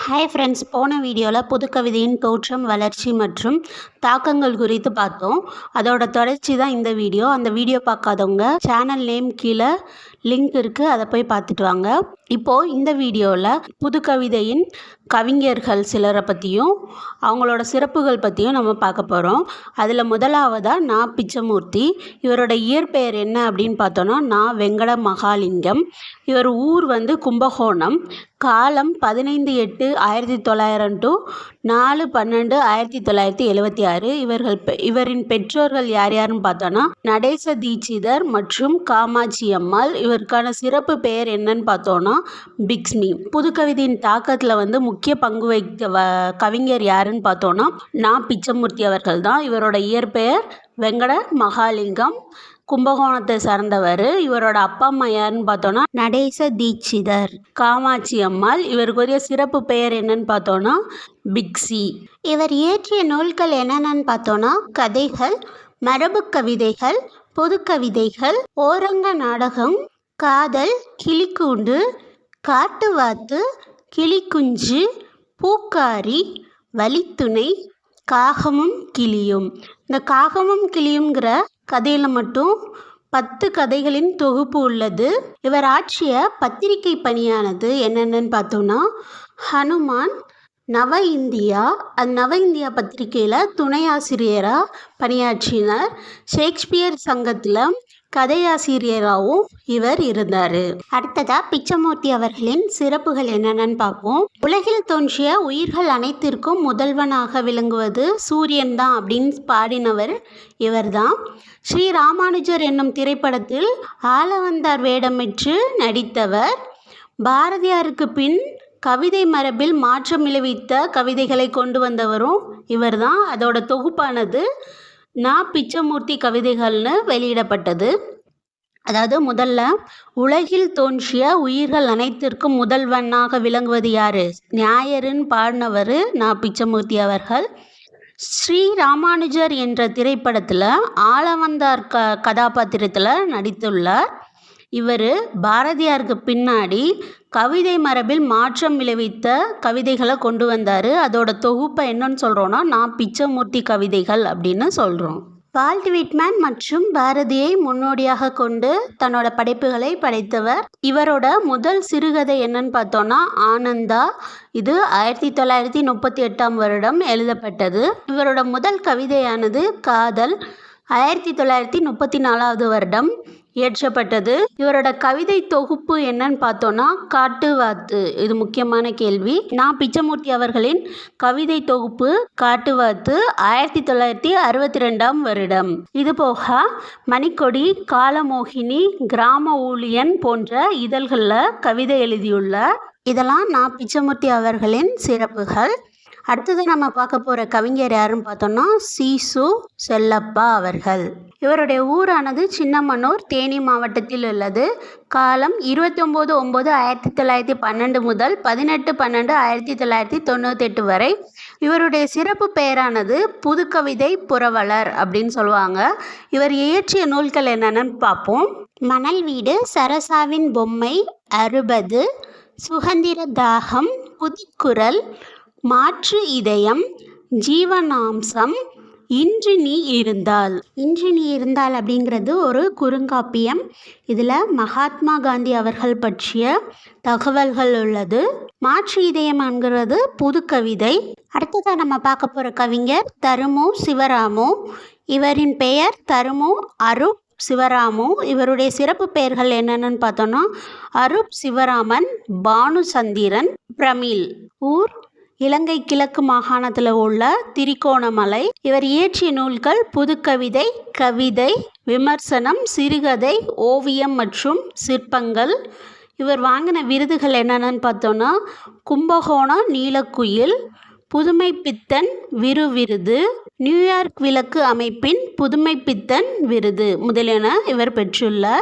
Hi friends, போன வீடியோவில் புதுக்கவிதையின் தோற்றம், வளர்ச்சி மற்றும் தாக்கங்கள் குறித்து பார்த்தோம். அதோட தொடர்ச்சி தான் இந்த வீடியோ. அந்த வீடியோ பார்க்காதவங்க சேனல் நேம் கீழே லிங்க் இருக்குது, அதை போய் பார்த்துட்டு வாங்க. இப்போது இந்த வீடியோவில் புதுக்கவிதையின் கவிஞர்கள் சிலரை பற்றியும் அவங்களோட சிறப்புகள் பற்றியும் நம்ம பார்க்க போகிறோம். அதில் முதலாவதாக நா. பிச்சமூர்த்தி. இவரோட இயற்பெயர் என்ன அப்படின்னு பார்த்தோன்னா நா. வெங்கட மகாலிங்கம். இவர் ஊர் கும்பகோணம். காலம் 15/8/1900 டு 4/12/1976. இவரின் பெற்றோர்கள் யார் யாருன்னு பார்த்தோன்னா நடேச தீட்சிதர் மற்றும் காமாட்சி அம்மாள். இவருக்கான சிறப்பு பெயர் என்னன்னு பார்த்தோன்னா பிக்ஸ்மி. புதுக்கவிதையின் தாக்கத்தில் முக்கிய பங்கு வகித்த கவிஞர் யாருன்னு பார்த்தோன்னா நா. பிச்சமூர்த்தி அவர்கள் தான். இவரோட இயற்பெயர் வெங்கட மகாலிங்கம், கும்பகோணத்தை சார்ந்தவர். இவரோட அப்பா அம்மா யாருன்னு பார்த்தோன்னா நடேச தீட்சிதர், காமாட்சி அம்மாள். இவருக்குரிய சிறப்பு பெயர் என்னன்னு பார்த்தோன்னா பிக்ஸி. இவர் இயற்றிய நூல்கள் என்னென்னு பார்த்தோன்னா கதைகள், மரபு கவிதைகள், பொது கவிதைகள், ஓரங்க நாடகம், காதல், கிளிக்கூண்டு, காட்டுவாத்து, கிளிக்குஞ்சு, பூக்காரி, வழித்துணை, காகமும் கிளியும். இந்த காகமும் கிளியுங்கிற கதையில் மட்டும் 10 கதைகளின் தொகுப்பு உள்ளது. இவர் ஆற்றிய பத்திரிகை பணியானது என்னென்னு பார்த்தோன்னா ஹனுமான், நவ இந்தியா. நவ இந்தியா பத்திரிகையில் துணை ஆசிரியராக பணியாற்றினார். ஷேக்ஸ்பியர் சங்கத்தில் கதையாசிரியராகவும் இவர் இருந்தார். அடுத்ததாக பிச்சமூர்த்தி அவர்களின் சிறப்புகள் என்னென்னு பார்ப்போம். உலகில் தோன்றிய உயிர்கள் அனைத்திற்கும் முதல்வனாக விளங்குவது சூரியன் தான் அப்படின்னு பாடினவர் இவர் தான். ஸ்ரீ ராமானுஜர் என்னும் திரைப்படத்தில் ஆளவந்தார் வேடமிட்டு நடித்தவர். பாரதியாருக்கு பின் கவிதை மரபில் மாற்றம் விளைவித்த கவிதைகளை கொண்டு வந்தவரும் இவர் தான். அதோட தொகுப்பானது நா. பிச்சமூர்த்தி கவிதைகள்னு வெளியிடப்பட்டது. அதாவது முதல்ல உலகில் தோன்றிய உயிர்கள் அனைத்திற்கும் முதல்வனாக விளங்குவது யார்? ஞாயருன்னு பாடினவர் நா. பிச்சமூர்த்தி அவர்கள். ஸ்ரீ ராமானுஜர் என்ற திரைப்படத்தில் ஆளவந்தார் கதாபாத்திரத்தில் நடித்துள்ளார். இவர் பாரதியாருக்கு பின்னாடி கவிதை மரபில் மாற்றம் விளைவித்த கவிதைகளை கொண்டு வந்தார். அதோட தொகுப்பை என்னன்னு சொல்கிறோன்னா நா. பிச்சமூர்த்தி கவிதைகள் அப்படின்னு சொல்கிறோம். வால்ட் விட்மேன் மற்றும் பாரதியை முன்னோடியாக கொண்டு தன்னோட படைப்புகளை படைத்தவர். இவரோட முதல் சிறுகதை என்னன்னு பார்த்தோன்னா ஆனந்தா. இது 1938 எழுதப்பட்டது. இவரோட முதல் கவிதையானது காதல் 1934 இயற்றப்பட்டது. இவரோட கவிதை தொகுப்பு என்னன்னு பார்த்தோன்னா காட்டுவாத்து. இது முக்கியமான கேள்வி. நா. பிச்சமூர்த்தி அவர்களின் கவிதை தொகுப்பு காட்டுவாத்து 1962. இது போக மணிக்கொடி, காலமோகினி, கிராம ஊழியன் போன்ற இதழ்களில் கவிதை எழுதியுள்ளார். இதெல்லாம் நா. பிச்சமூர்த்தி அவர்களின் சிறப்புகள். அடுத்தது நம்ம பார்க்க போகிற கவிஞர் யாருன்னு பார்த்தோம்னா சீசு செல்லப்பா அவர்கள். இவருடைய ஊரானது சின்னமனூர், தேனி மாவட்டத்தில் உள்ளது. காலம் 29/9/1912 முதல் 18/12/1998 வரை. இவருடைய சிறப்பு பெயரானது புதுக்கவிதை புரவலர் அப்படின்னு சொல்லுவாங்க. இவர் இயற்றிய நூல்கள் என்னென்னு பார்ப்போம். மணல் வீடு, சரசாவின் பொம்மை, 60, சுதந்திர தாகம், புதுக்குரல், மாற்று இதயம், ஜீவனாம்சம், இன்று நீ இருந்தால். இன்று நீ இருந்தால் அப்படிங்கிறது ஒரு குறுங்காப்பியம். இதில் மகாத்மா காந்தி அவர்கள் பற்றிய தகவல்கள் உள்ளது. மாற்று இதயம் என்கிறது புதுக்கவிதை. அடுத்ததாக நம்ம பார்க்க போகிற கவிஞர் தருமு சிவராமு. இவரின் பெயர் தருமு அருப் சிவராமு. இவருடைய சிறப்பு பெயர்கள் என்னென்னு பார்த்தோன்னா அருப் சிவராமன், பானுசந்திரன், பிரமிழ். ஊர் இலங்கை கிழக்கு மாகாணத்தில் உள்ள திரிகோணமலை. இவர் இயற்றிய நூல்கள் புதுக்கவிதை, கவிதை, விமர்சனம், சிறுகதை, ஓவியம் மற்றும் சிற்பங்கள். இவர் வாங்கின விருதுகள் என்னென்னு பார்த்தோன்னா கும்பகோணம் நீலக்குயில், புதுமைப்பித்தன் விருது, நியூயார்க் விளக்கு அமைப்பின் புதுமைப்பித்தன் விருது முதலியன இவர் பெற்றுள்ளார்.